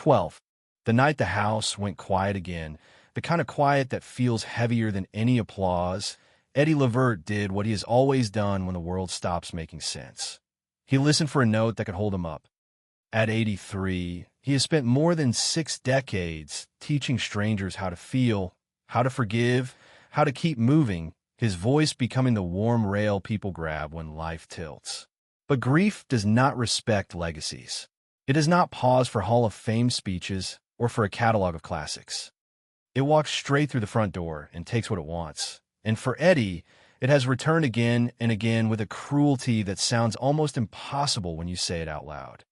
12th, the night the house went quiet again, the kind of quiet that feels heavier than any applause, Eddie Levert did what he has always done when the world stops making sense. He listened for a note that could hold him up. At 83, he has spent more than 6 decades teaching strangers how to feel, how to forgive, how to keep moving, his voice becoming the warm rail people grab when life tilts. But grief does not respect legacies. It does not pause for Hall of Fame speeches or for a catalog of classics. It walks straight through the front door and takes what it wants. And for Eddie, it has returned again and again with a cruelty that sounds almost impossible when you say it out loud.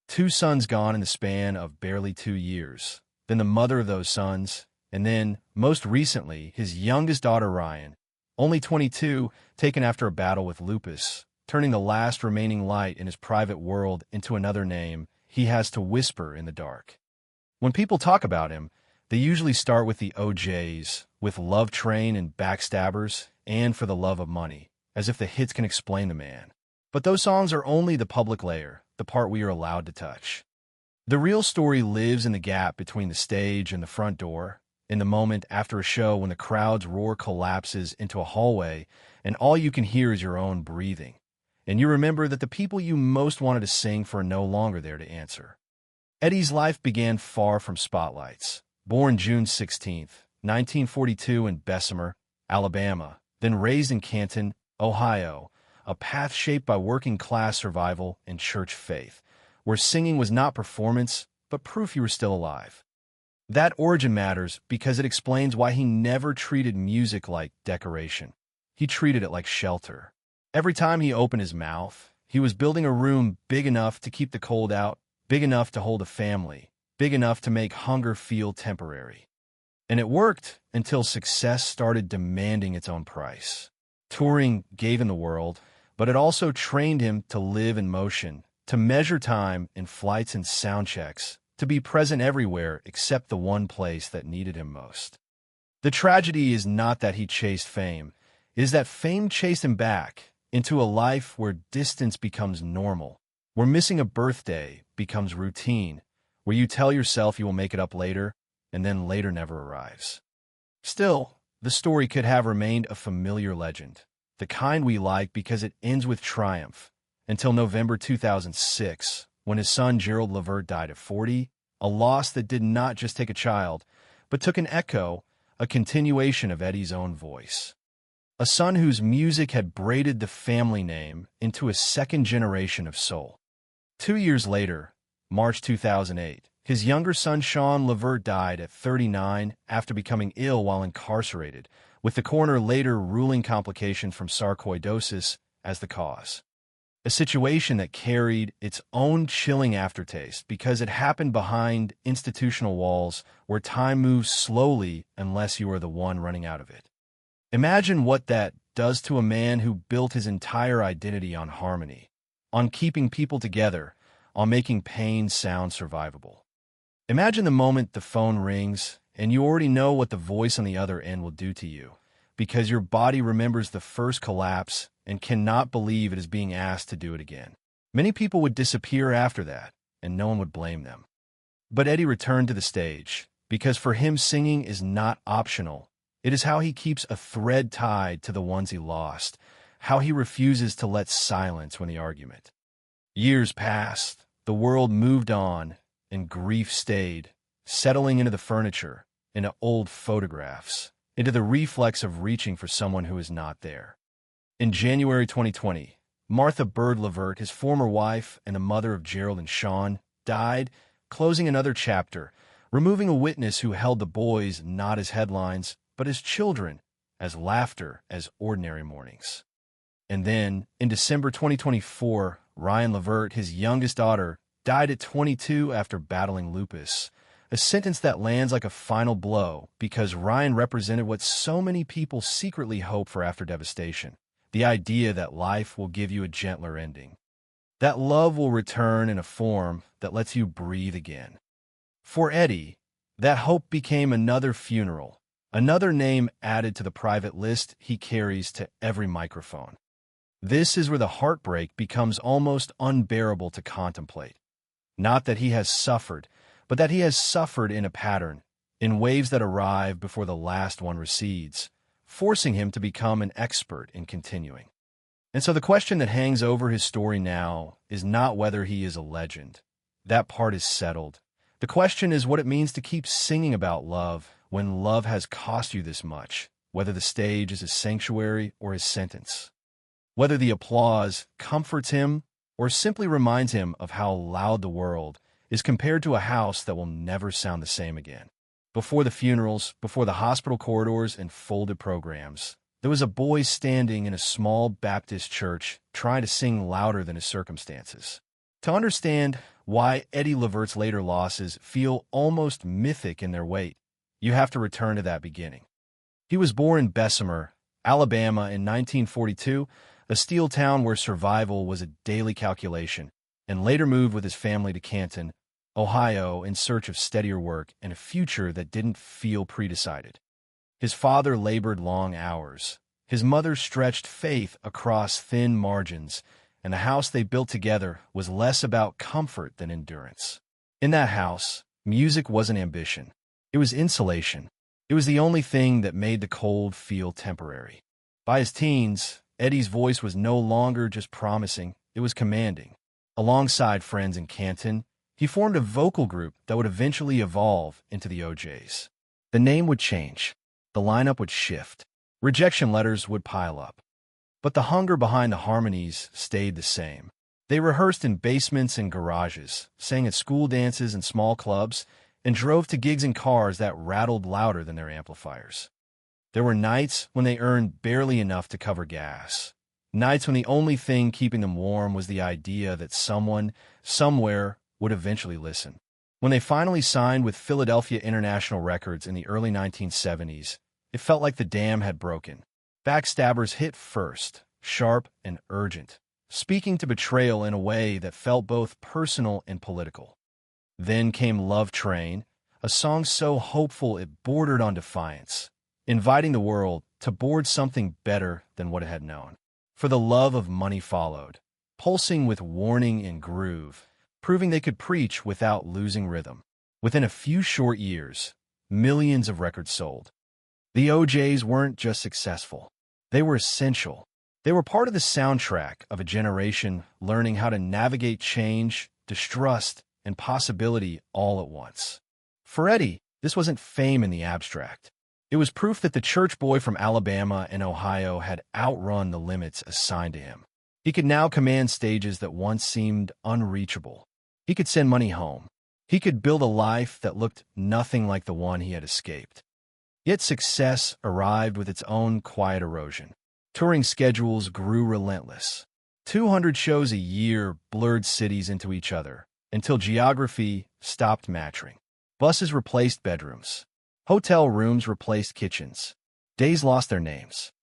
2 sons gone in the span of barely 2 years, then the mother of those sons, and then, most recently, his youngest daughter Ryan, only 22, taken after a battle with lupus, turning the last remaining light in his private world into another name he has to whisper in the dark. When people talk about him, they usually start with the OJs, with Love Train and Backstabbers, and For the Love of Money, as if the hits can explain the man. But those songs are only the public layer, the part we are allowed to touch. The real story lives in the gap between the stage and the front door, in the moment after a show when the crowd's roar collapses into a hallway and all you can hear is your own breathing, and you remember that the people you most wanted to sing for are no longer there to answer. Eddie's life began far from spotlights. Born June 16, 1942 in Bessemer, Alabama, then raised in Canton, Ohio, a path shaped by working-class survival and church faith, where singing was not performance, but proof you were still alive. That origin matters because it explains why he never treated music like decoration. He treated it like shelter. Every time he opened his mouth, he was building a room big enough to keep the cold out, big enough to hold a family, big enough to make hunger feel temporary. And it worked until success started demanding its own price. Touring gave him the world, but it also trained him to live in motion, to measure time in flights and sound checks, to be present everywhere except the one place that needed him most. The tragedy is not that he chased fame, it is that fame chased him back into a life where distance becomes normal, where missing a birthday becomes routine, where you tell yourself you will make it up later, and then later never arrives. Still, the story could have remained a familiar legend, the kind we like because it ends with triumph, until November 2006, when his son Gerald Levert died at 40, a loss that did not just take a child, but took an echo, a continuation of Eddie's own voice. A son whose music had braided the family name into a second generation of soul. 2 years later, March 2008, his younger son Sean Levert died at 39 after becoming ill while incarcerated, with the coroner later ruling complications from sarcoidosis as the cause. A situation that carried its own chilling aftertaste because it happened behind institutional walls where time moves slowly unless you are the one running out of it. Imagine what that does to a man who built his entire identity on harmony, on keeping people together, on making pain sound survivable. Imagine the moment the phone rings and you already know what the voice on the other end will do to you, because your body remembers the first collapse and cannot believe it is being asked to do it again. Many people would disappear after that, and no one would blame them. But Eddie returned to the stage, because for him singing is not optional. It is how he keeps a thread tied to the ones he lost, how he refuses to let silence win the argument. Years passed, the world moved on, and grief stayed, settling into the furniture, into old photographs, into the reflex of reaching for someone who is not there. In January 2020, Martha Bird Levert, his former wife and the mother of Gerald and Sean, died, closing another chapter, removing a witness who held the boys not as headlines, but as children, as laughter, as ordinary mornings. And then, in December 2024, Ryan Levert, his youngest daughter, died at 22 after battling lupus, a sentence that lands like a final blow because Ryan represented what so many people secretly hope for after devastation. The idea that life will give you a gentler ending. That love will return in a form that lets you breathe again. For Eddie, that hope became another funeral, another name added to the private list he carries to every microphone. This is where the heartbreak becomes almost unbearable to contemplate. Not that he has suffered, but that he has suffered in a pattern, in waves that arrive before the last one recedes, forcing him to become an expert in continuing. And so the question that hangs over his story now is not whether he is a legend. That part is settled. The question is what it means to keep singing about love when love has cost you this much, whether the stage is his sanctuary or his sentence. Whether the applause comforts him or simply reminds him of how loud the world is compared to a house that will never sound the same again. Before the funerals, before the hospital corridors and folded programs, there was a boy standing in a small Baptist church trying to sing louder than his circumstances. To understand why Eddie Levert's later losses feel almost mythic in their weight, you have to return to that beginning. He was born in Bessemer, Alabama in 1942, a steel town where survival was a daily calculation, and later moved with his family to Canton, Ohio, in search of steadier work and a future that didn't feel predecided. His father labored long hours. His mother stretched faith across thin margins, and the house they built together was less about comfort than endurance. In that house, music wasn't ambition. It was insulation. It was the only thing that made the cold feel temporary. By his teens, Eddie's voice was no longer just promising, it was commanding. Alongside friends in Canton, he formed a vocal group that would eventually evolve into the OJs. The name would change. The lineup would shift. Rejection letters would pile up. But the hunger behind the harmonies stayed the same. They rehearsed in basements and garages, sang at school dances and small clubs, and drove to gigs in cars that rattled louder than their amplifiers. There were nights when they earned barely enough to cover gas. Nights when the only thing keeping them warm was the idea that someone, somewhere, would eventually listen. When they finally signed with Philadelphia International Records in the early 1970s, it felt like the dam had broken. Backstabbers hit first, sharp and urgent, speaking to betrayal in a way that felt both personal and political. Then came Love Train, a song so hopeful it bordered on defiance, inviting the world to board something better than what it had known. For the Love of Money followed, pulsing with warning and groove, proving they could preach without losing rhythm. Within a few short years, millions of records sold. The OJs weren't just successful. They were essential. They were part of the soundtrack of a generation learning how to navigate change, distrust, and possibility all at once. For Eddie, this wasn't fame in the abstract. It was proof that the church boy from Alabama and Ohio had outrun the limits assigned to him. He could now command stages that once seemed unreachable. He could send money home. He could build a life that looked nothing like the one he had escaped. Yet success arrived with its own quiet erosion. Touring schedules grew relentless. 200 shows a year blurred cities into each other, until geography stopped matching. Buses replaced bedrooms. Hotel rooms replaced kitchens. Days lost their names.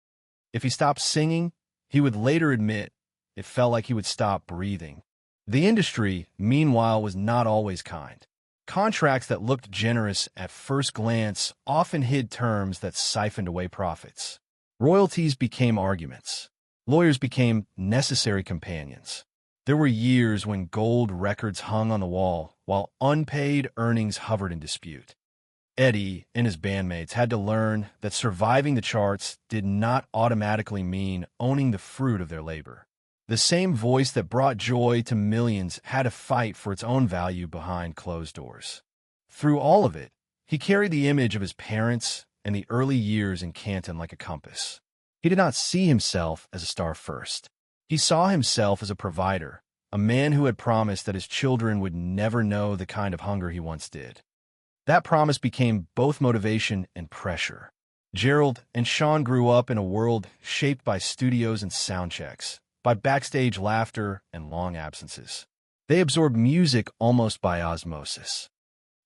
If he stopped singing, he would later admit it felt like he would stop breathing. The industry, meanwhile, was not always kind. Contracts that looked generous at first glance often hid terms that siphoned away profits. Royalties became arguments. Lawyers became necessary companions. There were years when gold records hung on the wall, while unpaid earnings hovered in dispute. Eddie and his bandmates had to learn that surviving the charts did not automatically mean owning the fruit of their labor. The same voice that brought joy to millions had to fight for its own value behind closed doors. Through all of it, he carried the image of his parents and the early years in Canton like a compass. He did not see himself as a star first. He saw himself as a provider, a man who had promised that his children would never know the kind of hunger he once did. That promise became both motivation and pressure. Gerald and Sean grew up in a world shaped by studios and sound checks, by backstage laughter and long absences. They absorbed music almost by osmosis.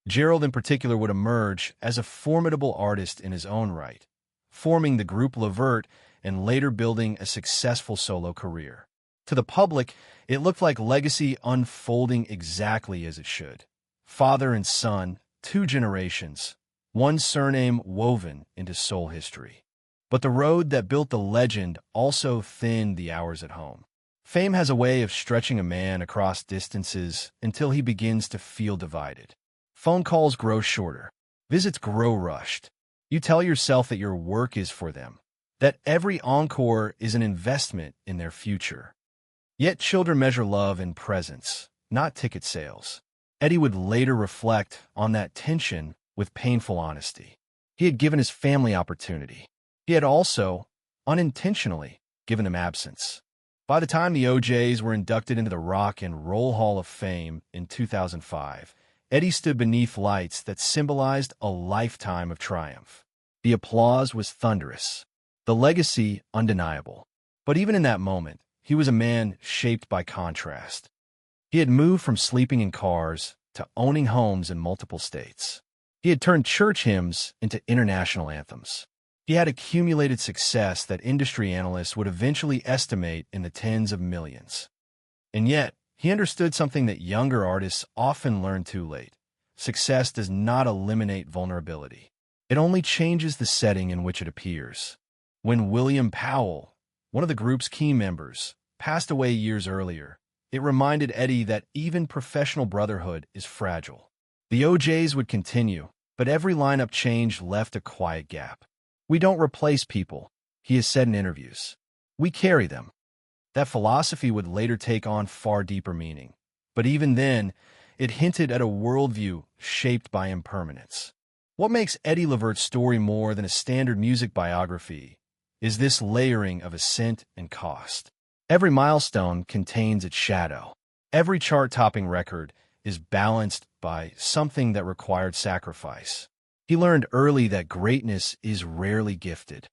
Gerald in particular would emerge as a formidable artist in his own right, forming the group Levert and later building a successful solo career. To the public, it looked like legacy unfolding exactly as it should. Father and son, 2 generations, one surname woven into soul history. But the road that built the legend also thinned the hours at home. Fame has a way of stretching a man across distances until he begins to feel divided. Phone calls grow shorter. Visits grow rushed. You tell yourself that your work is for them, that every encore is an investment in their future. Yet children measure love in presence, not ticket sales. Eddie would later reflect on that tension with painful honesty. He had given his family opportunity. He had also, unintentionally, given them absence. By the time the OJs were inducted into the Rock and Roll Hall of Fame in 2005, Eddie stood beneath lights that symbolized a lifetime of triumph. The applause was thunderous, the legacy undeniable. But even in that moment, he was a man shaped by contrast. He had moved from sleeping in cars to owning homes in multiple states. He had turned church hymns into international anthems. He had accumulated success that industry analysts would eventually estimate in the tens of millions. And yet, he understood something that younger artists often learn too late. Success does not eliminate vulnerability. It only changes the setting in which it appears. When William Powell, one of the group's key members, passed away years earlier, it reminded Eddie that even professional brotherhood is fragile. The OJs would continue, but every lineup change left a quiet gap. "We don't replace people," he has said in interviews. "We carry them." That philosophy would later take on far deeper meaning. But even then, it hinted at a worldview shaped by impermanence. What makes Eddie Levert's story more than a standard music biography is this layering of ascent and cost. Every milestone contains its shadow. Every chart-topping record is balanced by something that required sacrifice. He learned early that greatness is rarely gifted.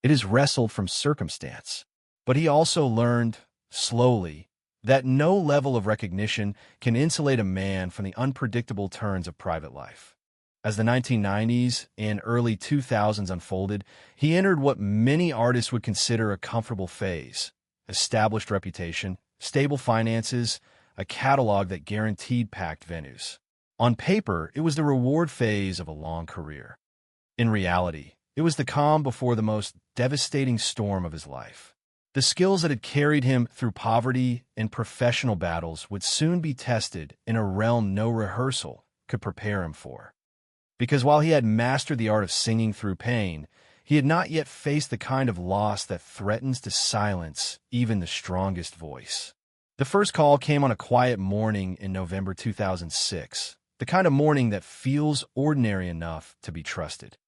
It is wrestled from circumstance. But he also learned, slowly, that no level of recognition can insulate a man from the unpredictable turns of private life. As the 1990s and early 2000s unfolded, he entered what many artists would consider a comfortable phase: established reputation, stable finances, a catalog that guaranteed packed venues. On paper, it was the reward phase of a long career. In reality, it was the calm before the most devastating storm of his life. The skills that had carried him through poverty and professional battles would soon be tested in a realm no rehearsal could prepare him for. Because while he had mastered the art of singing through pain, he had not yet faced the kind of loss that threatens to silence even the strongest voice. The first call came on a quiet morning in November 2006, the kind of morning that feels ordinary enough to be trusted.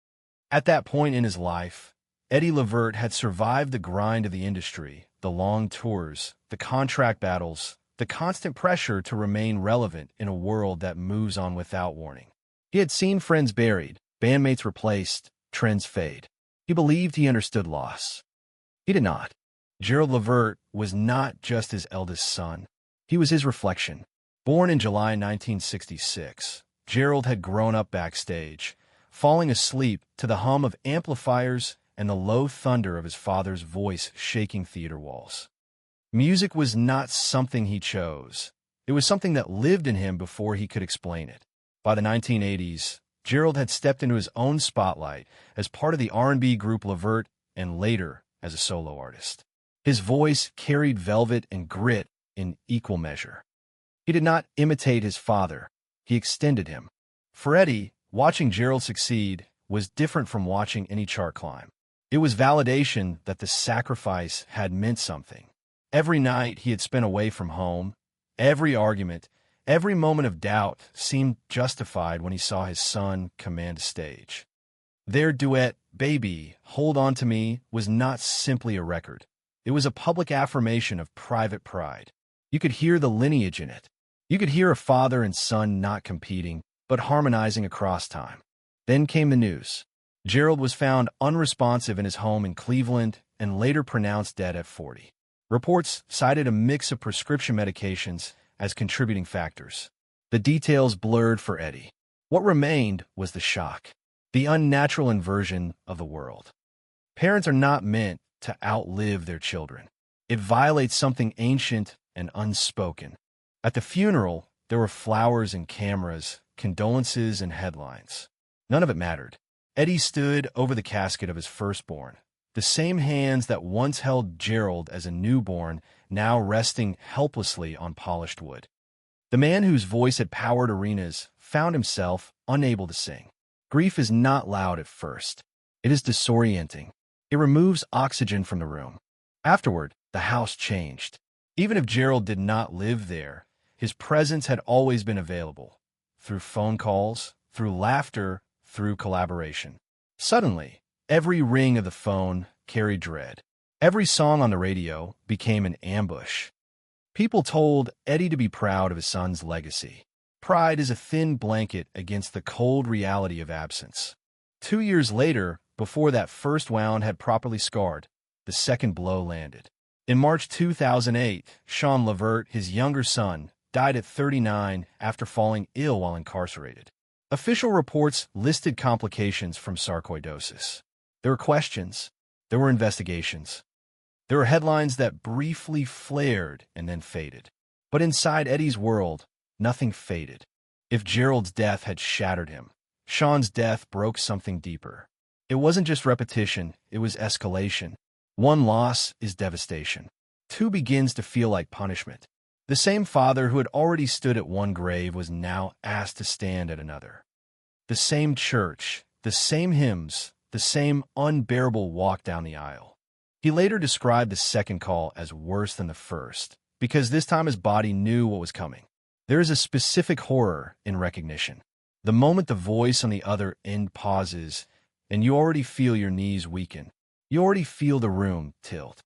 At that point in his life, Eddie Levert had survived the grind of the industry, the long tours, the contract battles, the constant pressure to remain relevant in a world that moves on without warning. He had seen friends buried, bandmates replaced, trends fade. He believed he understood loss. He did not. Gerald Levert was not just his eldest son. He was his reflection. Born in July 1966, Gerald had grown up backstage, falling asleep to the hum of amplifiers and the low thunder of his father's voice shaking theater walls. Music was not something he chose. It was something that lived in him before he could explain it. By the 1980s, Gerald had stepped into his own spotlight as part of the R&B group Levert and later as a solo artist. His voice carried velvet and grit in equal measure. He did not imitate his father. He extended him. For Eddie, watching Gerald succeed was different from watching any chart climb. It was validation that the sacrifice had meant something. Every night he had spent away from home, every argument, every moment of doubt seemed justified when he saw his son command a stage. Their duet, "Baby, Hold On to Me," was not simply a record. It was a public affirmation of private pride. You could hear the lineage in it. You could hear a father and son not competing, but harmonizing across time. Then came the news. Gerald was found unresponsive in his home in Cleveland and later pronounced dead at 40. Reports cited a mix of prescription medications as contributing factors. The details blurred for Eddie. What remained was the shock, the unnatural inversion of the world. Parents are not meant to outlive their children. It violates something ancient and unspoken. At the funeral, there were flowers and cameras, condolences and headlines. None of it mattered. Eddie stood over the casket of his firstborn, the same hands that once held Gerald as a newborn, now resting helplessly on polished wood. The man whose voice had powered arenas found himself unable to sing. Grief is not loud at first. It is disorienting. It removes oxygen from the room. Afterward, the house changed. Even if Gerald did not live there, his presence had always been available, through phone calls, through laughter, through collaboration. Suddenly, every ring of the phone carried dread. Every song on the radio became an ambush. People told Eddie to be proud of his son's legacy. Pride is a thin blanket against the cold reality of absence. 2 years later, before that first wound had properly scarred, the second blow landed. In March 2008, Ryan Levert, his younger son, died at 39 after falling ill while incarcerated. Official reports listed complications from sarcoidosis. There were questions. There were investigations. There were headlines that briefly flared and then faded. But inside Eddie's world, nothing faded. If Gerald's death had shattered him, Sean's death broke something deeper. It wasn't just repetition, it was escalation. One loss is devastation. Two begins to feel like punishment. The same father who had already stood at one grave was now asked to stand at another. The same church, the same hymns, the same unbearable walk down the aisle. He later described the second call as worse than the first, because this time his body knew what was coming. There is a specific horror in recognition. The moment the voice on the other end pauses, and you already feel your knees weaken. You already feel the room tilt.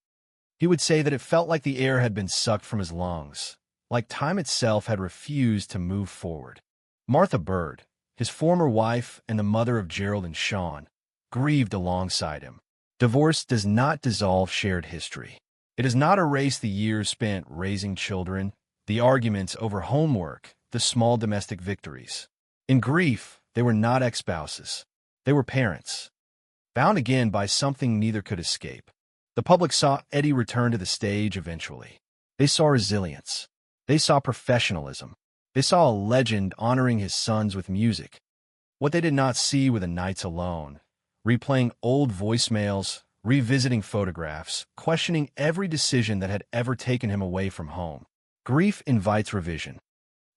He would say that it felt like the air had been sucked from his lungs, like time itself had refused to move forward. Martha Bird, his former wife and the mother of Gerald and Sean, grieved alongside him. Divorce does not dissolve shared history. It does not erase the years spent raising children, the arguments over homework, the small domestic victories. In grief, they were not ex-spouses. They were parents, bound again by something neither could escape. The public saw Eddie return to the stage eventually. They saw resilience. They saw professionalism. They saw a legend honoring his sons with music. What they did not see were the nights alone, replaying old voicemails, revisiting photographs, questioning every decision that had ever taken him away from home. Grief invites revision.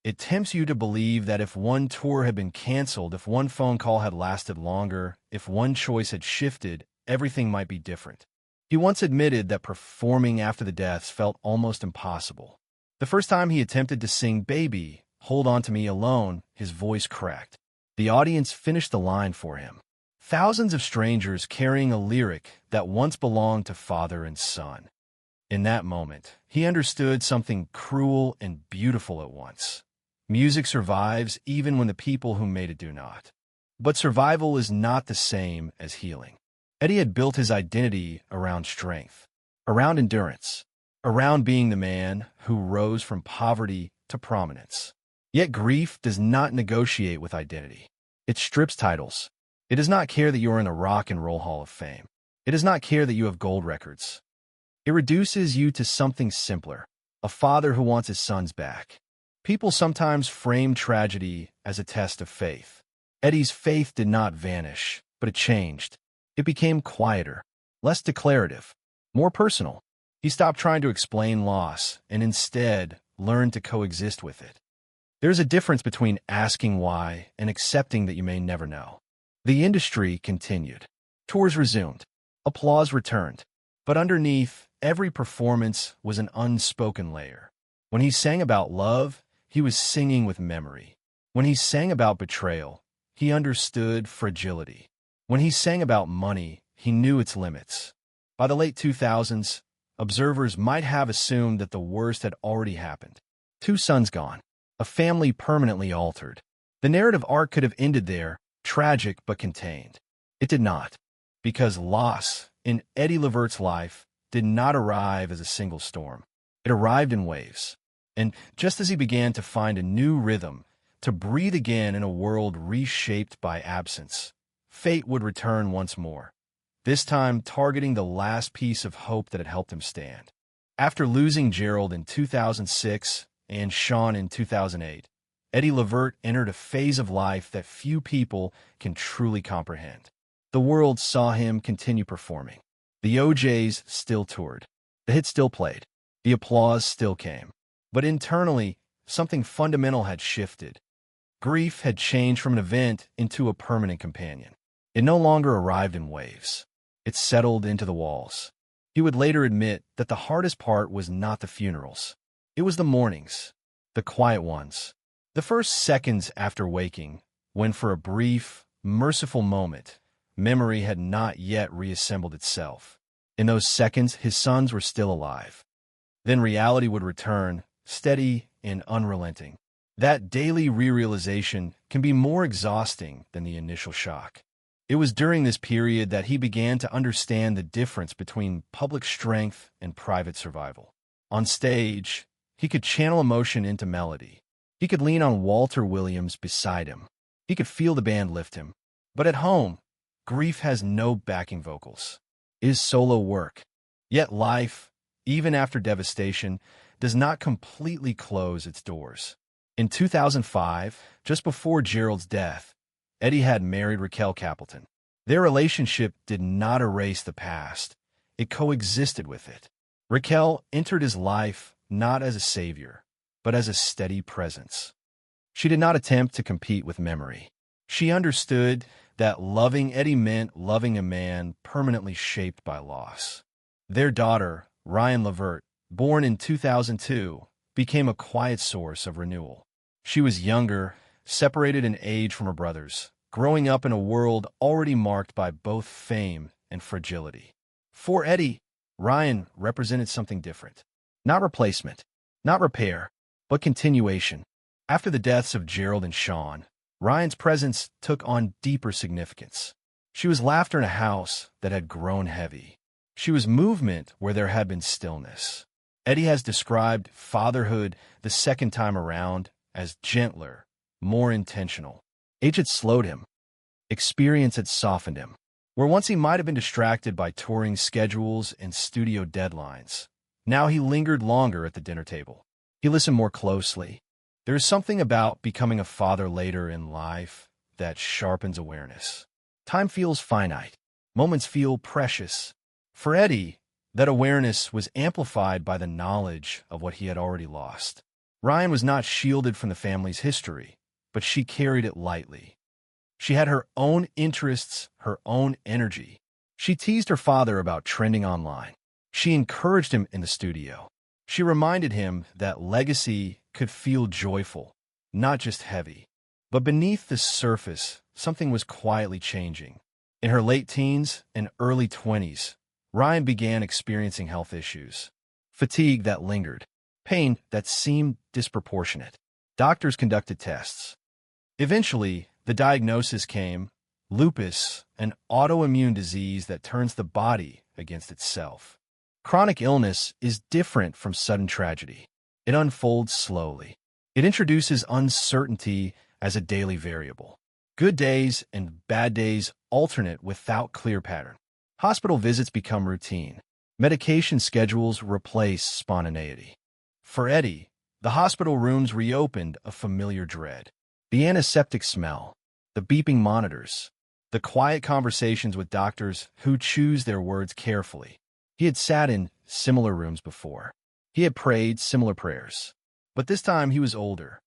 It tempts you to believe that if one tour had been canceled, if one phone call had lasted longer, if one choice had shifted, everything might be different. He once admitted that performing after the deaths felt almost impossible. The first time he attempted to sing Baby, Hold On To Me alone, his voice cracked. The audience finished the line for him. Thousands of strangers carrying a lyric that once belonged to father and son. In that moment, he understood something cruel and beautiful at once. Music survives even when the people who made it do not. But survival is not the same as healing. Eddie had built his identity around strength, around endurance, around being the man who rose from poverty to prominence. Yet grief does not negotiate with identity. It strips titles. It does not care that you are in a Rock and Roll Hall of Fame. It does not care that you have gold records. It reduces you to something simpler, a father who wants his sons back. People sometimes frame tragedy as a test of faith. Eddie's faith did not vanish, but it changed. It became quieter, less declarative, more personal. He stopped trying to explain loss and instead learned to coexist with it. There's a difference between asking why and accepting that you may never know. The industry continued. Tours resumed. Applause returned. But underneath every performance was an unspoken layer. When he sang about love, he was singing with memory. When he sang about betrayal, he understood fragility. When he sang about money, he knew its limits. By the late 2000s, observers might have assumed that the worst had already happened. 2 sons gone. A family permanently altered. The narrative arc could have ended there, tragic but contained. It did not, because loss in Eddie Levert's life did not arrive as a single storm. It arrived in waves. And just as he began to find a new rhythm, to breathe again in a world reshaped by absence, fate would return once more, this time targeting the last piece of hope that had helped him stand. After losing Gerald in 2006 and Sean in 2008, Eddie Levert entered a phase of life that few people can truly comprehend. The world saw him continue performing. The OJs still toured. The hits still played. The applause still came. But internally, something fundamental had shifted. Grief had changed from an event into a permanent companion. It no longer arrived in waves. It settled into the walls. He would later admit that the hardest part was not the funerals. It was the mornings, the quiet ones, the first seconds after waking, when for a brief, merciful moment, memory had not yet reassembled itself. In those seconds, his sons were still alive. Then reality would return, steady and unrelenting. That daily re-realization can be more exhausting than the initial shock. It was during this period that he began to understand the difference between public strength and private survival. On stage, he could channel emotion into melody. He could lean on Walter Williams beside him. He could feel the band lift him. But at home, grief has no backing vocals. It is solo work. Yet life, even after devastation, does not completely close its doors. In 2005, just before Gerald's death, Eddie had married Raquel Capleton. Their relationship did not erase the past. It coexisted with it. Raquel entered his life not as a savior, but as a steady presence. She did not attempt to compete with memory. She understood that loving Eddie meant loving a man permanently shaped by loss. Their daughter, Ryan Levert, born in 2002, became a quiet source of renewal. She was younger, separated in age from her brothers, growing up in a world already marked by both fame and fragility. For Eddie, Ryan represented something different. Not replacement, not repair, but continuation. After the deaths of Gerald and Sean, Ryan's presence took on deeper significance. She was laughter in a house that had grown heavy. She was movement where there had been stillness. Eddie has described fatherhood the second time around as gentler, more intentional. Age had slowed him. Experience had softened him. Where once he might have been distracted by touring schedules and studio deadlines, now he lingered longer at the dinner table. He listened more closely. There is something about becoming a father later in life that sharpens awareness. Time feels finite. Moments feel precious. For Eddie, that awareness was amplified by the knowledge of what he had already lost. Ryan was not shielded from the family's history, but she carried it lightly. She had her own interests, her own energy. She teased her father about trending online. She encouraged him in the studio. She reminded him that legacy could feel joyful, not just heavy. But beneath the surface, something was quietly changing. In her late teens and early 20s, Ryan began experiencing health issues. Fatigue that lingered. Pain that seemed disproportionate. Doctors conducted tests. Eventually, the diagnosis came: lupus, an autoimmune disease that turns the body against itself. Chronic illness is different from sudden tragedy. It unfolds slowly. It introduces uncertainty as a daily variable. Good days and bad days alternate without clear pattern. Hospital visits become routine. Medication schedules replace spontaneity. For Eddie, the hospital rooms reopened a familiar dread. The antiseptic smell, the beeping monitors, the quiet conversations with doctors who choose their words carefully. He had sat in similar rooms before. He had prayed similar prayers. But this time he was older,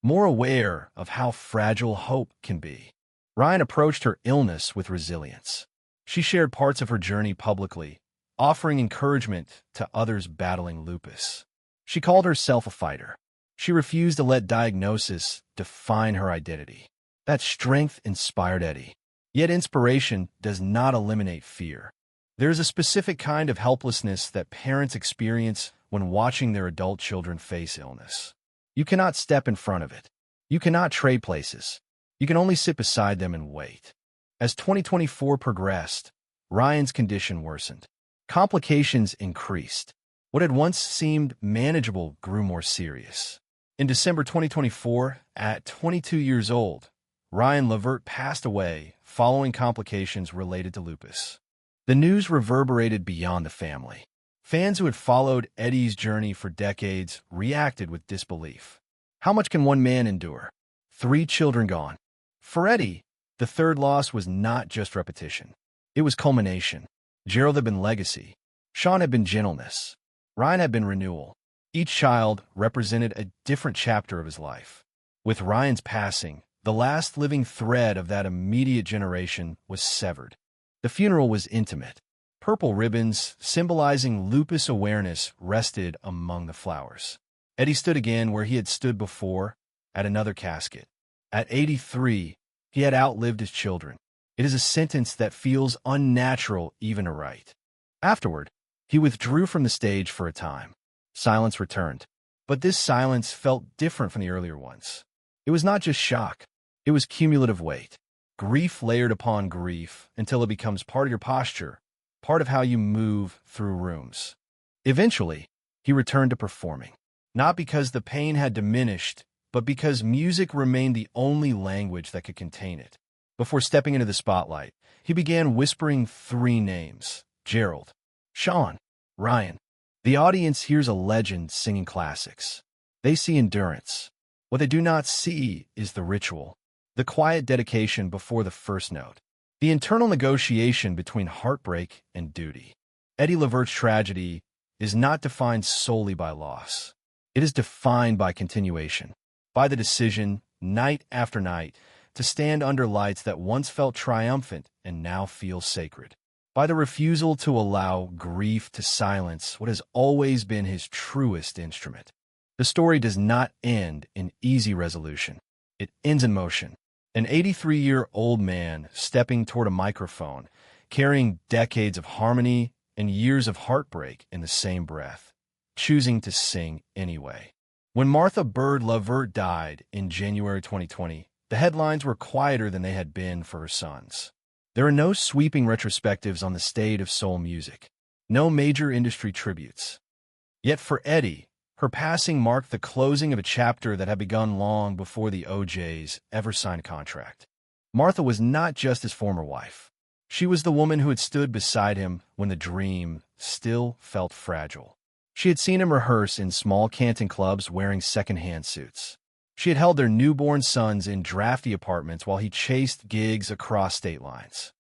more aware of how fragile hope can be. Ryan approached her illness with resilience. She shared parts of her journey publicly, offering encouragement to others battling lupus. She called herself a fighter. She refused to let diagnosis define her identity. That strength inspired Eddie. Yet inspiration does not eliminate fear. There is a specific kind of helplessness that parents experience when watching their adult children face illness. You cannot step in front of it. You cannot trade places. You can only sit beside them and wait. As 2024 progressed, Ryan's condition worsened. Complications increased. What had once seemed manageable grew more serious. In December 2024, at 22 years old, Ryan Levert passed away following complications related to lupus. The news reverberated beyond the family. Fans who had followed Eddie's journey for decades reacted with disbelief. How much can one man endure? 3 children gone. For Eddie, the third loss was not just repetition. It was culmination. Gerald had been legacy. Sean had been gentleness. Ryan had been renewal. Each child represented a different chapter of his life. With Ryan's passing, the last living thread of that immediate generation was severed. The funeral was intimate. Purple ribbons, symbolizing lupus awareness, rested among the flowers. Eddie stood again where he had stood before, at another casket. At 83, he had outlived his children. It is a sentence that feels unnatural even to write. Afterward, he withdrew from the stage for a time. Silence returned. But this silence felt different from the earlier ones. It was not just shock. It was cumulative weight. Grief layered upon grief until it becomes part of your posture, part of how you move through rooms. Eventually, he returned to performing. Not because the pain had diminished, but because music remained the only language that could contain it. Before stepping into the spotlight, he began whispering 3 names: Gerald, Sean, Ryan. The audience hears a legend singing classics. They see endurance. What they do not see is the ritual, the quiet dedication before the first note, the internal negotiation between heartbreak and duty. Eddie Levert's tragedy is not defined solely by loss. It is defined by continuation, by the decision, night after night, to stand under lights that once felt triumphant and now feel sacred, by the refusal to allow grief to silence what has always been his truest instrument. The story does not end in easy resolution. It ends in motion. An 83-year-old man stepping toward a microphone, carrying decades of harmony and years of heartbreak in the same breath, choosing to sing anyway. When Martha Bird Levert died in January 2020, the headlines were quieter than they had been for her sons. There are no sweeping retrospectives on the state of soul music, no major industry tributes. Yet for Eddie, her passing marked the closing of a chapter that had begun long before the OJs ever signed a contract. Martha was not just his former wife. She was the woman who had stood beside him when the dream still felt fragile. She had seen him rehearse in small Canton clubs wearing second-hand suits. She had held their newborn sons in drafty apartments while he chased gigs across state lines.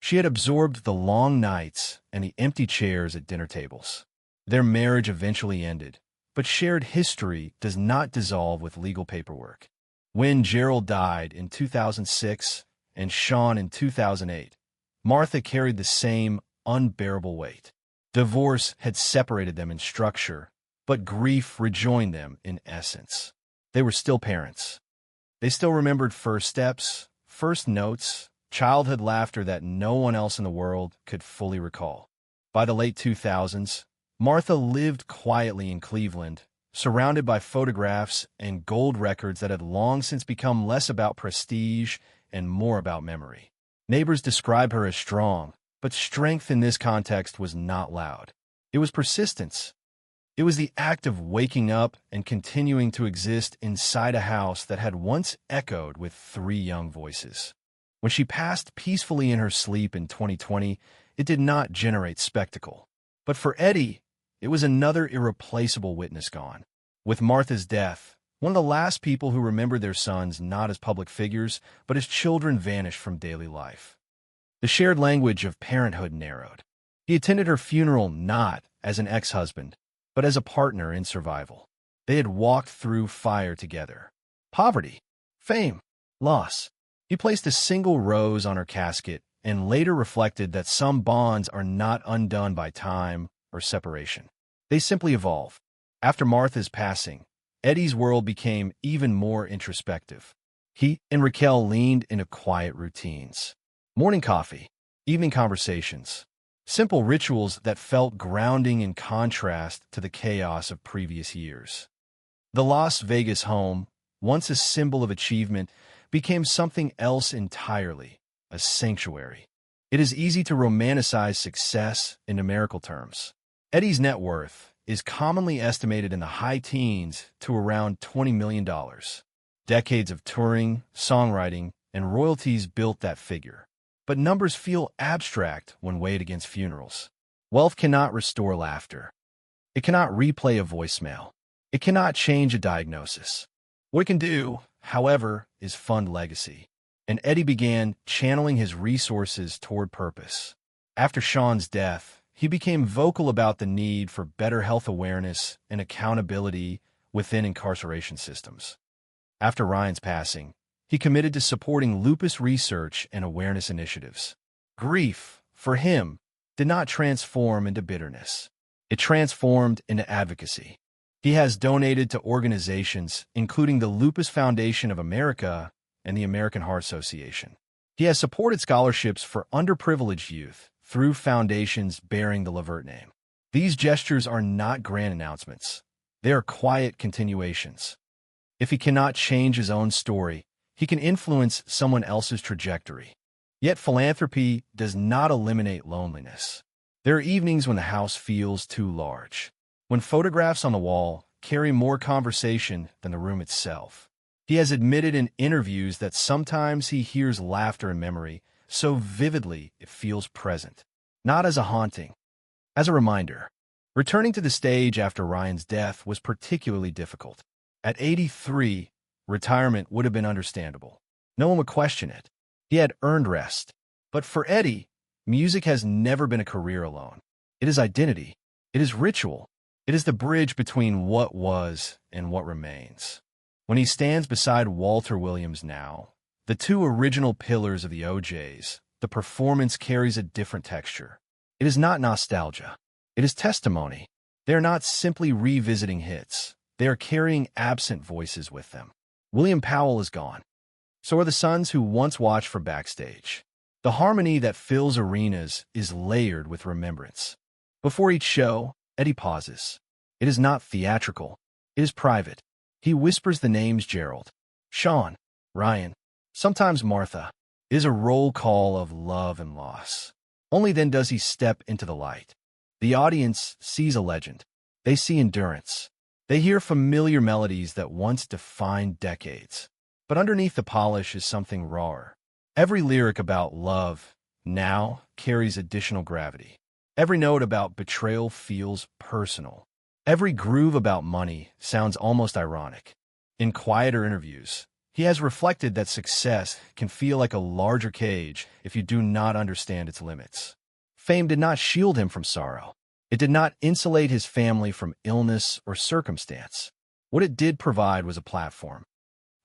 She had absorbed the long nights and the empty chairs at dinner tables. Their marriage eventually ended, but shared history does not dissolve with legal paperwork. When Gerald died in 2006 and Sean in 2008, Martha carried the same unbearable weight. Divorce had separated them in structure, but grief rejoined them in essence. They were still parents. They still remembered first steps, first notes, childhood laughter that no one else in the world could fully recall. By the late 2000s, Martha lived quietly in Cleveland, surrounded by photographs and gold records that had long since become less about prestige and more about memory. Neighbors describe her as strong, but strength in this context was not loud. It was persistence. It was the act of waking up and continuing to exist inside a house that had once echoed with 3 young voices. When she passed peacefully in her sleep in 2020, it did not generate spectacle. But for Eddie, it was another irreplaceable witness gone. With Martha's death, one of the last people who remembered their sons not as public figures, but as children vanished from daily life. The shared language of parenthood narrowed. He attended her funeral not as an ex-husband, but as a partner in survival. They had walked through fire together. Poverty, fame, loss. He placed a single rose on her casket and later reflected that some bonds are not undone by time or separation. They simply evolve. After Martha's passing, Eddie's world became even more introspective. He and Raquel leaned into quiet routines. Morning coffee, evening conversations, simple rituals that felt grounding in contrast to the chaos of previous years. The Las Vegas home, once a symbol of achievement, became something else entirely, a sanctuary. It is easy to romanticize success in numerical terms. Eddie's net worth is commonly estimated in the high teens to around $20 million. Decades of touring, songwriting, and royalties built that figure. But numbers feel abstract when weighed against funerals. Wealth cannot restore laughter. It cannot replay a voicemail. It cannot change a diagnosis. What it can do, however, is fund legacy. And Eddie began channeling his resources toward purpose. After Sean's death, he became vocal about the need for better health awareness and accountability within incarceration systems. After Ryan's passing, he committed to supporting lupus research and awareness initiatives. Grief, for him, did not transform into bitterness. It transformed into advocacy. He has donated to organizations including the Lupus Foundation of America and the American Heart Association. He has supported scholarships for underprivileged youth through foundations bearing the Levert name. These gestures are not grand announcements. They are quiet continuations. If he cannot change his own story, he can influence someone else's trajectory. Yet philanthropy does not eliminate loneliness. There are evenings when the house feels too large, when photographs on the wall carry more conversation than the room itself. He has admitted in interviews that sometimes he hears laughter in memory so vividly it feels present, not as a haunting, as a reminder. Returning to the stage after Ryan's death was particularly difficult. At 83, retirement would have been understandable. No one would question it. He had earned rest. But for Eddie, music has never been a career alone. It is identity. It is ritual. It is the bridge between what was and what remains. When he stands beside Walter Williams now, the two original pillars of the OJs, the performance carries a different texture. It is not nostalgia. It is testimony. They are not simply revisiting hits. They are carrying absent voices with them. William Powell is gone. So are the sons who once watched from backstage. The harmony that fills arenas is layered with remembrance. Before each show, Eddie pauses. It is not theatrical. It is private. He whispers the names Gerald, Sean, Ryan, sometimes Martha. It is a roll call of love and loss. Only then does he step into the light. The audience sees a legend. They see endurance. They hear familiar melodies that once defined decades. But underneath the polish is something rawer. Every lyric about love now carries additional gravity. Every note about betrayal feels personal. Every groove about money sounds almost ironic. In quieter interviews, he has reflected that success can feel like a larger cage if you do not understand its limits. Fame did not shield him from sorrow. It did not insulate his family from illness or circumstance. What it did provide was a platform.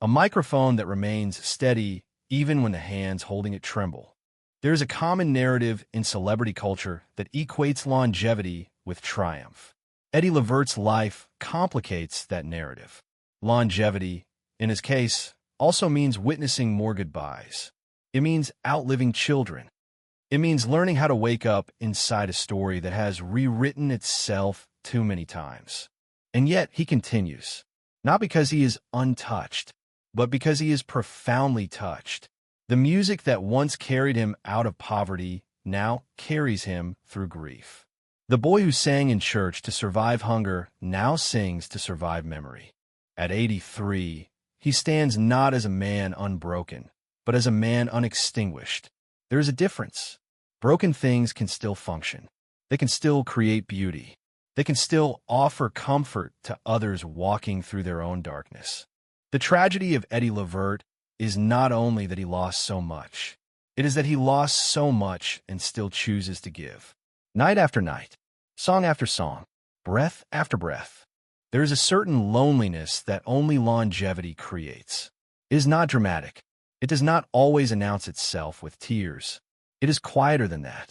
A microphone that remains steady even when the hands holding it tremble. There is a common narrative in celebrity culture that equates longevity with triumph. Eddie Levert's life complicates that narrative. Longevity, in his case, also means witnessing more goodbyes. It means outliving children. It means learning how to wake up inside a story that has rewritten itself too many times. And yet he continues, not because he is untouched, but because he is profoundly touched. The music that once carried him out of poverty now carries him through grief. The boy who sang in church to survive hunger now sings to survive memory. At 83, he stands not as a man unbroken, but as a man unextinguished. There is a difference. Broken things can still function. They can still create beauty. They can still offer comfort to others walking through their own darkness. The tragedy of Eddie Levert is not only that he lost so much, it is that he lost so much and still chooses to give. Night after night, song after song, breath after breath, there is a certain loneliness that only longevity creates. It is not dramatic. It does not always announce itself with tears. It is quieter than that.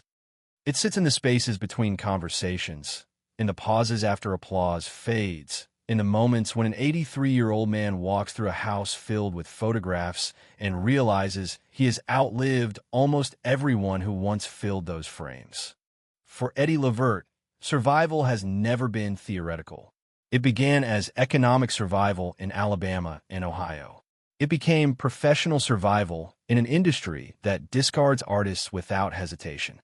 It sits in the spaces between conversations, in the pauses after applause fades, in the moments when an 83-year-old man walks through a house filled with photographs and realizes he has outlived almost everyone who once filled those frames. For Eddie Levert, survival has never been theoretical. It began as economic survival in Alabama and Ohio. It became professional survival in an industry that discards artists without hesitation.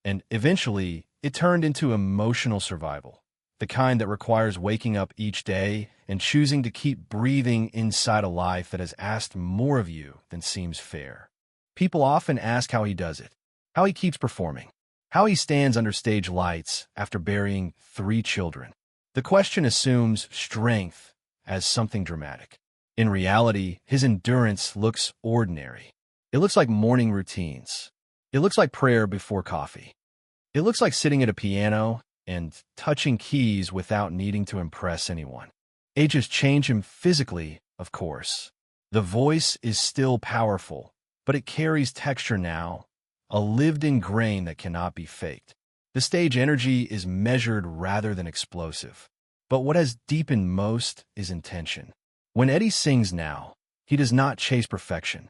And eventually, it turned into emotional survival, the kind that requires waking up each day and choosing to keep breathing inside a life that has asked more of you than seems fair. People often ask how he does it, how he keeps performing, how he stands under stage lights after burying 3 children. The question assumes strength as something dramatic. In reality, his endurance looks ordinary. It looks like morning routines. It looks like prayer before coffee. It looks like sitting at a piano and touching keys without needing to impress anyone. Age has changed him physically, of course. The voice is still powerful, but it carries texture now, a lived-in grain that cannot be faked. The stage energy is measured rather than explosive. But what has deepened most is intention. When Eddie sings now, he does not chase perfection.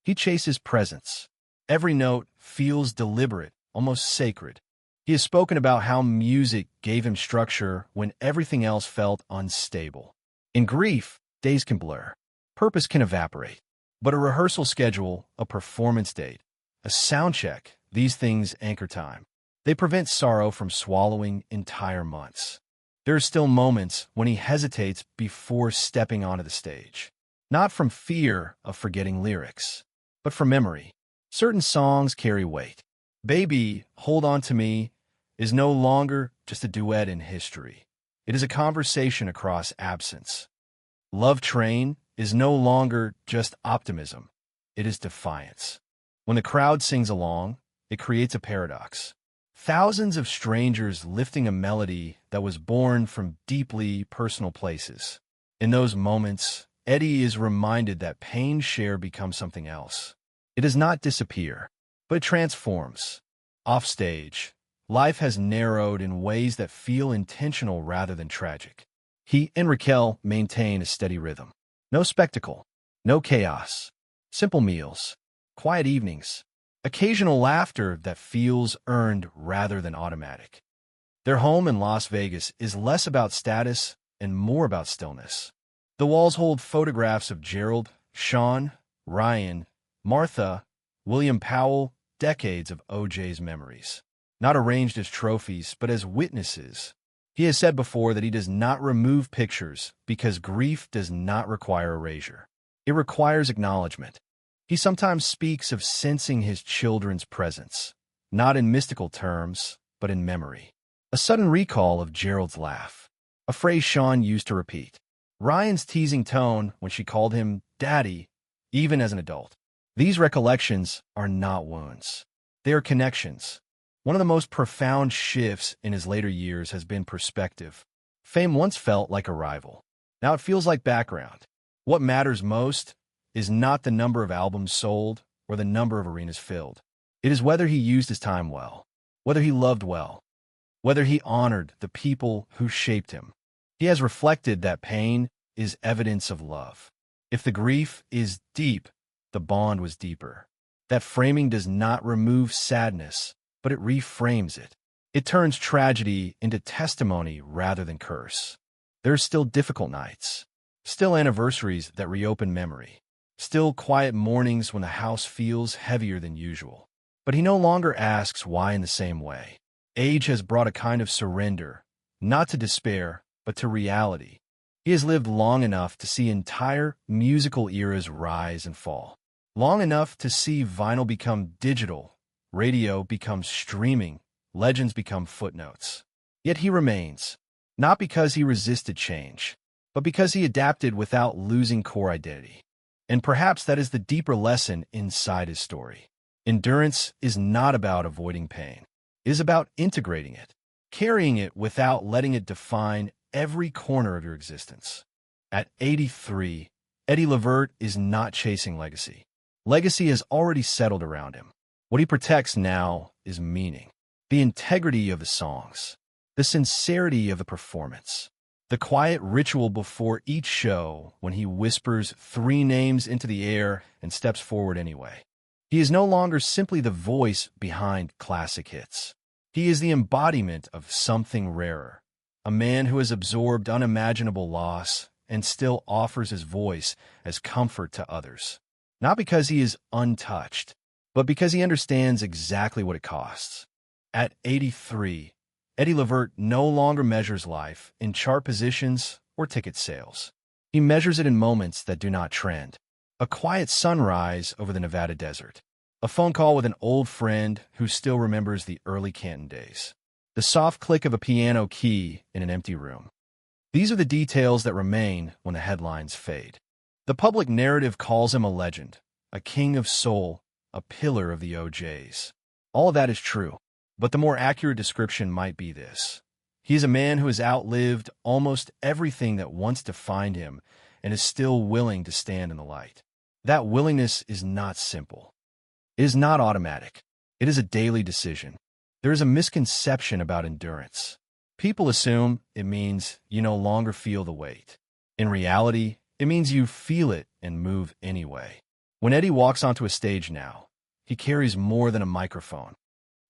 He chases presence. Every note feels deliberate, almost sacred. He has spoken about how music gave him structure when everything else felt unstable. In grief, days can blur. Purpose can evaporate. But a rehearsal schedule, a performance date, a sound check, these things anchor time. They prevent sorrow from swallowing entire months. There are still moments when he hesitates before stepping onto the stage. Not from fear of forgetting lyrics, but from memory. Certain songs carry weight. Baby, Hold On To Me is no longer just a duet in history. It is a conversation across absence. Love Train is no longer just optimism. It is defiance. When the crowd sings along, it creates a paradox. Thousands of strangers lifting a melody that was born from deeply personal places. In those moments, Eddie is reminded that pain shared becomes something else. It does not disappear, but it transforms. Offstage, life has narrowed in ways that feel intentional rather than tragic. He and Raquel maintain a steady rhythm. No spectacle, no chaos. Simple meals, quiet evenings, occasional laughter that feels earned rather than automatic. Their home in Las Vegas is less about status and more about stillness. The walls hold photographs of Gerald, Sean, Ryan, Martha, William Powell, decades of OJ's memories. Not arranged as trophies, but as witnesses. He has said before that he does not remove pictures because grief does not require erasure. It requires acknowledgement. He sometimes speaks of sensing his children's presence, not in mystical terms, but in memory. A sudden recall of Gerald's laugh, a phrase Sean used to repeat. Ryan's teasing tone when she called him Daddy, even as an adult. These recollections are not wounds. They are connections. One of the most profound shifts in his later years has been perspective. Fame once felt like a rival. Now it feels like background. What matters most is not the number of albums sold or the number of arenas filled. It is whether he used his time well, whether he loved well, whether he honored the people who shaped him. He has reflected that pain is evidence of love. If the grief is deep, the bond was deeper. That framing does not remove sadness, but it reframes it. It turns tragedy into testimony rather than curse. There are still difficult nights, still anniversaries that reopen memory, still quiet mornings when the house feels heavier than usual. But he no longer asks why in the same way. Age has brought a kind of surrender, not to despair, but to reality. He has lived long enough to see entire musical eras rise and fall. Long enough to see vinyl become digital, radio become streaming, legends become footnotes. Yet he remains, not because he resisted change, but because he adapted without losing core identity. And perhaps that is the deeper lesson inside his story. Endurance is not about avoiding pain. It is about integrating it, carrying it without letting it define every corner of your existence. At 83, Eddie Levert is not chasing legacy. Legacy has already settled around him. What he protects now is meaning, the integrity of the songs, the sincerity of the performance, the quiet ritual before each show when he whispers 3 names into the air and steps forward anyway. He is no longer simply the voice behind classic hits. He is the embodiment of something rarer, a man who has absorbed unimaginable loss and still offers his voice as comfort to others. Not because he is untouched, but because he understands exactly what it costs. At 83, Eddie Levert no longer measures life in chart positions or ticket sales. He measures it in moments that do not trend. A quiet sunrise over the Nevada desert. A phone call with an old friend who still remembers the early Canton days. The soft click of a piano key in an empty room. These are the details that remain when the headlines fade. The public narrative calls him a legend, a king of soul, a pillar of the OJs. All of that is true. But the more accurate description might be this. He is a man who has outlived almost everything that once defined him and is still willing to stand in the light. That willingness is not simple. It is not automatic. It is a daily decision. There is a misconception about endurance. People assume it means you no longer feel the weight. In reality, it means you feel it and move anyway. When Eddie walks onto a stage now, he carries more than a microphone.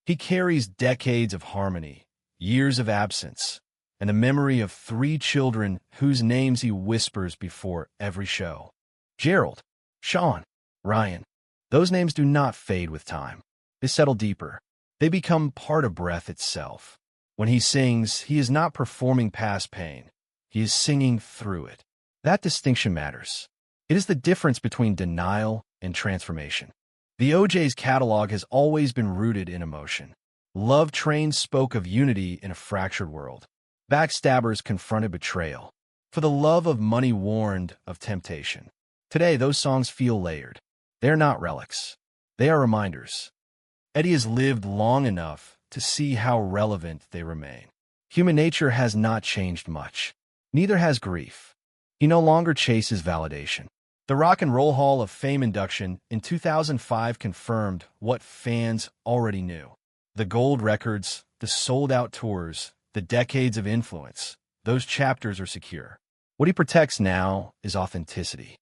He carries decades of harmony, years of absence, and the memory of 3 children whose names he whispers before every show. Gerald, Sean, Ryan. Those names do not fade with time. They settle deeper. They become part of breath itself. When he sings, he is not performing past pain. He is singing through it. That distinction matters. It is the difference between denial and transformation. The OJ's catalog has always been rooted in emotion. Love Train spoke of unity in a fractured world. Backstabbers confronted betrayal. For the Love of Money warned of temptation. Today, those songs feel layered. They are not relics. They are reminders. Eddie has lived long enough to see how relevant they remain. Human nature has not changed much. Neither has grief. He no longer chases validation. The Rock and Roll Hall of Fame induction in 2005 confirmed what fans already knew. The gold records, the sold-out tours, the decades of influence, those chapters are secure. What he protects now is authenticity.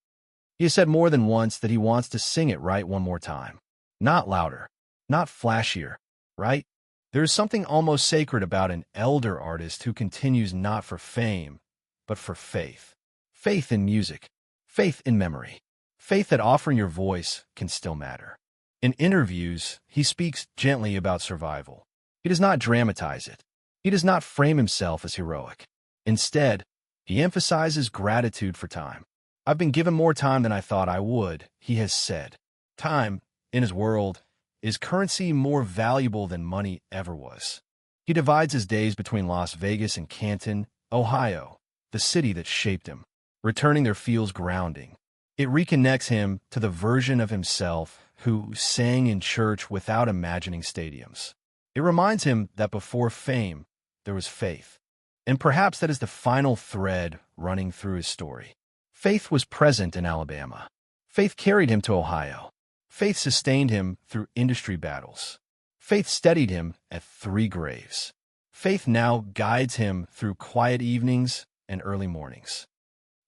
He has said more than once that he wants to sing it right one more time. Not louder, not flashier, right? There is something almost sacred about an elder artist who continues not for fame, but for faith. Faith in music, faith in memory, faith that offering your voice can still matter. In interviews, he speaks gently about survival. He does not dramatize it. He does not frame himself as heroic. Instead, he emphasizes gratitude for time. I've been given more time than I thought I would, he has said. Time, in his world, is currency more valuable than money ever was. He divides his days between Las Vegas and Canton, Ohio, the city that shaped him. Returning there feels grounding. It reconnects him to the version of himself who sang in church without imagining stadiums. It reminds him that before fame, there was faith. And perhaps that is the final thread running through his story. Faith was present in Alabama. Faith carried him to Ohio. Faith sustained him through industry battles. Faith steadied him at 3 graves. Faith now guides him through quiet evenings and early mornings.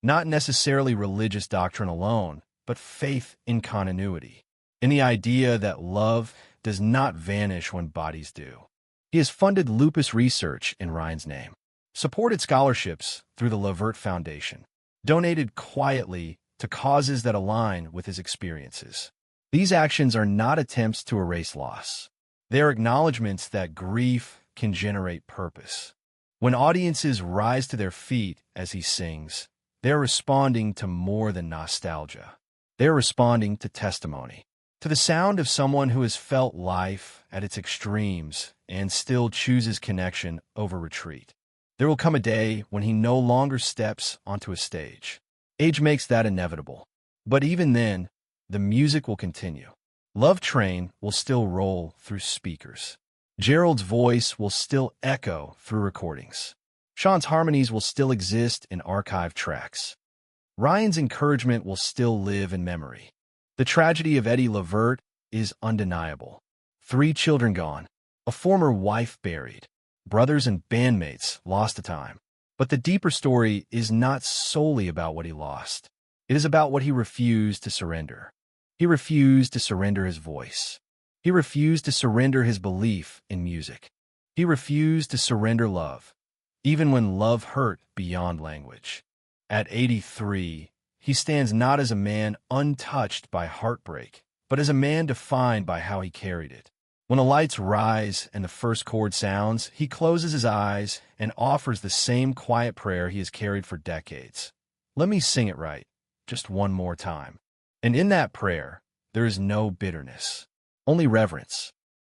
Not necessarily religious doctrine alone, but faith in continuity, in the idea that love does not vanish when bodies do. He has funded lupus research in Ryan's name, supported scholarships through the Levert Foundation, donated quietly to causes that align with his experiences. These actions are not attempts to erase loss. They are acknowledgments that grief can generate purpose. When audiences rise to their feet as he sings, they're responding to more than nostalgia. They're responding to testimony, to the sound of someone who has felt life at its extremes and still chooses connection over retreat. There will come a day when he no longer steps onto a stage. Age makes that inevitable. But even then, the music will continue. Love Train will still roll through speakers. Gerald's voice will still echo through recordings. Sean's harmonies will still exist in archive tracks. Ryan's encouragement will still live in memory. The tragedy of Eddie Levert is undeniable. 3 children gone, a former wife buried, brothers and bandmates lost to time. But the deeper story is not solely about what he lost. It is about what he refused to surrender. He refused to surrender his voice. He refused to surrender his belief in music. He refused to surrender love, even when love hurt beyond language. At 83, he stands not as a man untouched by heartbreak, but as a man defined by how he carried it. When the lights rise and the first chord sounds, he closes his eyes and offers the same quiet prayer he has carried for decades. Let me sing it right, just one more time. And in that prayer, there is no bitterness, only reverence.